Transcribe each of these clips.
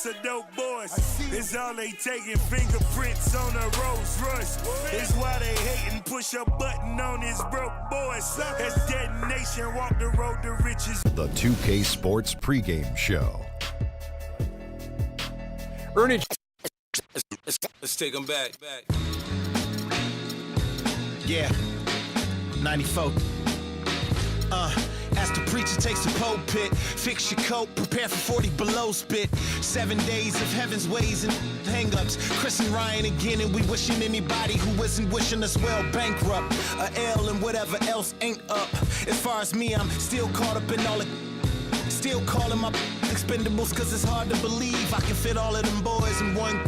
of dope boys. It's all they taking, fingerprints on a Rolls Royce. It's why they hating, push a button on his broke boys. That's detonation, walk the road to riches. The 2K Sports pregame show. Ernie, let's take them back. Yeah, 94. As the preacher takes the pulpit, fix your coat, prepare for 40 below spit. 7 days of heaven's ways and hang-ups. Chris and Ryan again, and we wishing anybody who isn't wishing us well bankrupt. A L and whatever else ain't up. As far as me, I'm still caught up in all the... Still calling my expendables, cause it's hard to believe I can fit all of them boys in one...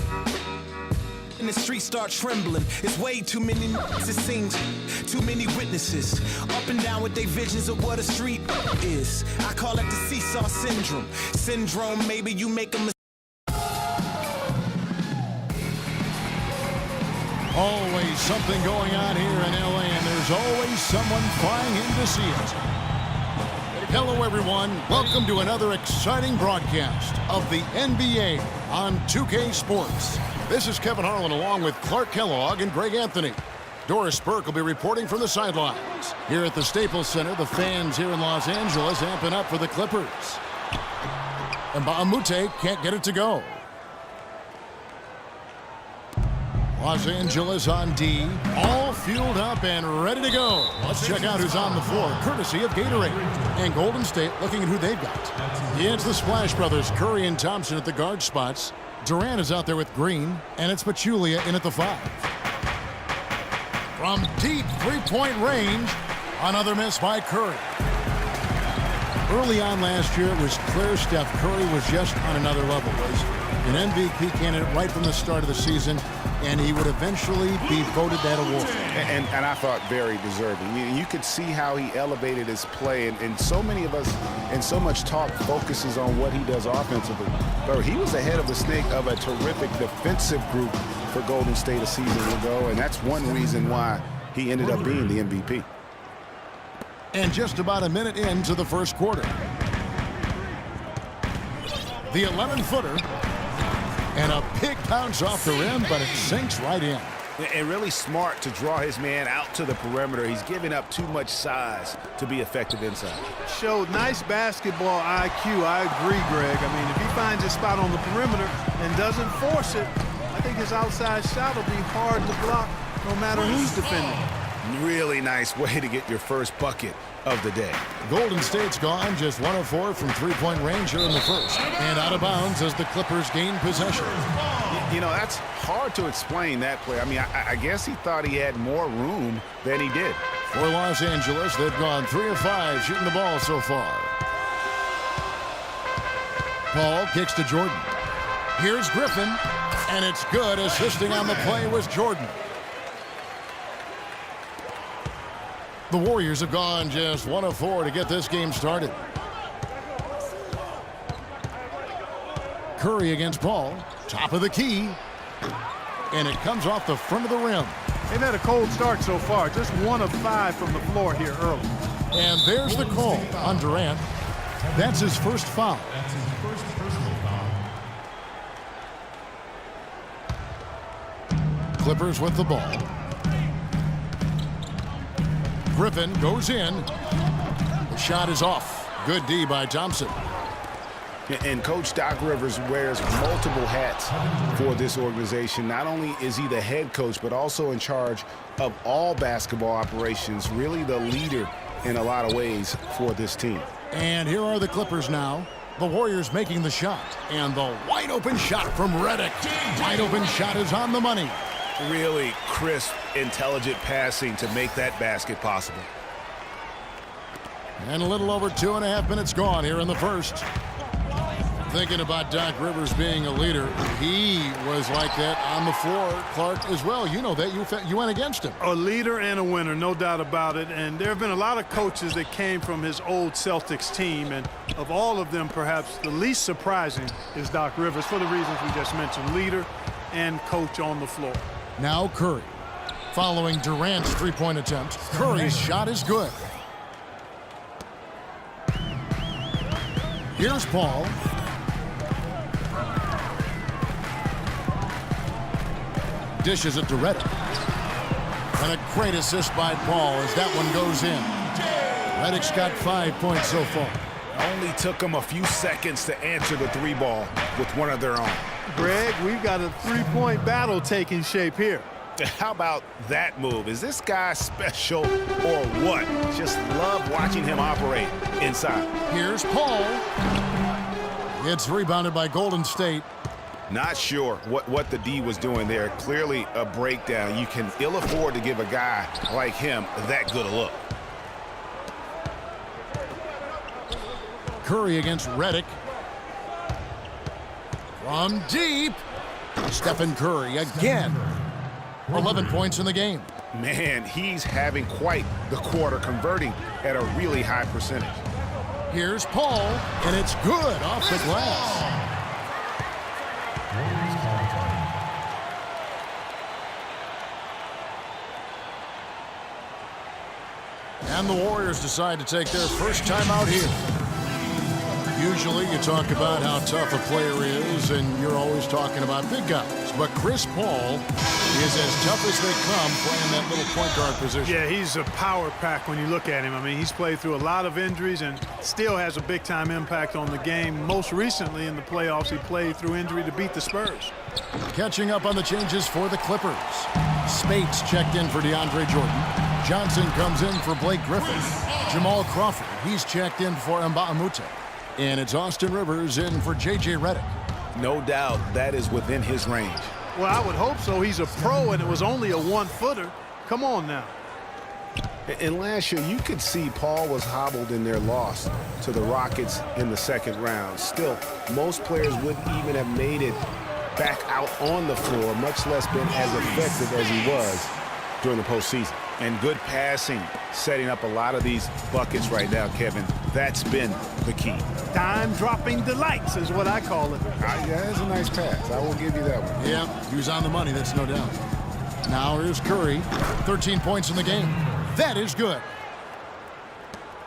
And the streets start trembling. It's way too many it seems. Too many witnesses. Up and down with their visions of what a street is. I call it the seesaw syndrome. Syndrome, maybe you make a mistake. Always something going on here in LA, and there's always someone flying in to see it. Hello, everyone. Welcome to another exciting broadcast of the NBA on 2K Sports. This is Kevin Harlan along with Clark Kellogg and Greg Anthony. Doris Burke will be reporting from the sidelines. Here at the Staples Center, the fans here in Los Angeles amping up for the Clippers. And Mbah a Moute can't get it to go. Los Angeles on D, all fueled up and ready to go. Let's check out who's on the floor, courtesy of Gatorade. And Golden State looking at who they've got. It's the Splash Brothers, Curry and Thompson at the guard spots. Durant is out there with Green, and it's Pachulia in at the 5. From deep three-point range, another miss by Curry. Early on last year, it was clear Steph Curry was just on another level. Was an MVP candidate right from the start of the season, and he would eventually be voted that award. And I thought very deserving. You could see how he elevated his play, and so many of us, and so much talk focuses on what he does offensively. But he was ahead of the snake of a terrific defensive group for Golden State a season ago, and that's one reason why he ended up being the MVP. And just about a minute into the first quarter. The 11-footer. And a pick bounce off the rim, but it sinks right in. And really smart to draw his man out to the perimeter. He's giving up too much size to be effective inside. Showed nice basketball IQ. I agree, Greg. I mean, if he finds his spot on the perimeter and doesn't force it, I think his outside shot will be hard to block no matter who's defending. Really nice way to get your first bucket of the day. Golden State's gone just 1 of 4 from three-point range here in the first. And out of bounds as the Clippers gain possession. You know, that's hard to explain that play. I mean, I guess he thought he had more room than he did. For Los Angeles, they've gone 3 of 5 shooting the ball so far. Paul kicks to Jordan. Here's Griffin, and it's good. Assisting on the play was Jordan. The Warriors have gone just 1 of 4 to get this game started. Curry against Paul. Top of the key. And it comes off the front of the rim. They've had a cold start so far. Just 1 of 5 from the floor here early. And there's the call on Durant. That's his first foul. That's his first personal foul. Clippers with the ball. Griffin goes in. The shot is off. Good D by Thompson. And Coach Doc Rivers wears multiple hats for this organization. Not only is he the head coach, but also in charge of all basketball operations. Really the leader in a lot of ways for this team. And here are the Clippers now. The Warriors making the shot. And the wide open shot from Redick. Wide open shot is on the money. Really crisp, intelligent passing to make that basket possible. And a little over 2.5 minutes gone here in the first. Thinking about Doc Rivers being a leader, he was like that on the floor, Clark, as well. You know that. You went against him. A leader and a winner, no doubt about it. And there have been a lot of coaches that came from his old Celtics team. And of all of them, perhaps the least surprising is Doc Rivers for the reasons we just mentioned. Leader and coach on the floor. Now Curry. Following Durant's three-point attempt, Curry's shot is good. Here's Paul. Dishes it to Redick. And a great assist by Paul as that one goes in. Redick's got 5 points so far. Only took them a few seconds to answer the three ball with one of their own. Greg, we've got a three-point battle taking shape here. How about that move? Is this guy special or what? Just love watching him operate inside. Here's Paul. It's rebounded by Golden State. Not sure what the D was doing there. Clearly a breakdown. You can ill afford to give a guy like him that good a look. Curry against Redick. From deep. Stephen Curry again. 11 points in the game. Man, he's having quite the quarter, converting at a really high percentage. Here's Paul, and it's good off the glass. And the Warriors decide to take their first time out here. Usually you talk about how tough a player is, and you're always talking about big guys. But Chris Paul is as tough as they come playing that little point guard position. Yeah, he's a power pack when you look at him. I mean, he's played through a lot of injuries and still has a big-time impact on the game. Most recently in the playoffs, he played through injury to beat the Spurs. Catching up on the changes for the Clippers. Spates checked in for DeAndre Jordan. Johnson comes in for Blake Griffin. Jamal Crawford, he's checked in for Mbah a Moute. And it's Austin Rivers in for J.J. Redick. No doubt that is within his range. Well, I would hope so. He's a pro, and it was only a one-footer. Come on now. And last year, you could see Paul was hobbled in their loss to the Rockets in the second round. Still, most players wouldn't even have made it back out on the floor, much less been as effective as he was during the postseason. And good passing, setting up a lot of these buckets right now, Kevin. That's been the key. Time-dropping delights is what I call it. Yeah, that's a nice pass. I will give you that one. Yeah, he was on the money, that's no doubt. Now here's Curry, 13 points in the game. That is good.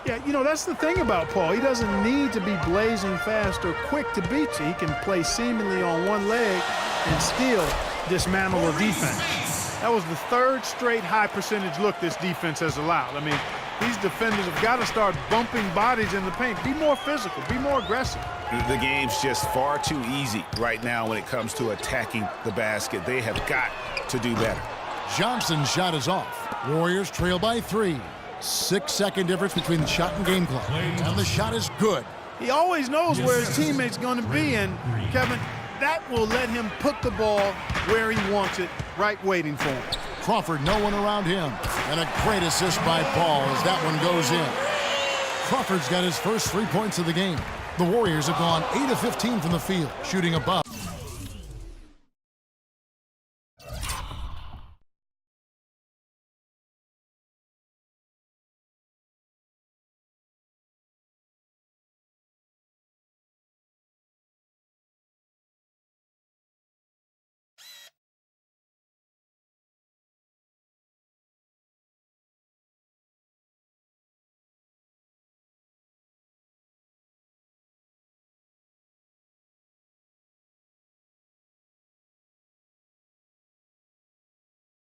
Yeah, you know, that's the thing about Paul. He doesn't need to be blazing fast or quick to beat you. He can play seemingly on one leg and still dismantle a defense. That was the third straight high-percentage look this defense has allowed. I mean, these defenders have got to start bumping bodies in the paint. Be more physical. Be more aggressive. The game's just far too easy right now when it comes to attacking the basket. They have got to do better. Johnson's shot is off. Warriors trail by 3. 6-second difference between the shot and game clock. And the shot is good. He always knows where his teammate's going to be, and, Kevin, that will let him put the ball where he wants it, right waiting for him. Crawford, no one around him. And a great assist by Paul as that one goes in. Crawford's got his first 3 points of the game. The Warriors have gone 8 of 15 from the field, shooting above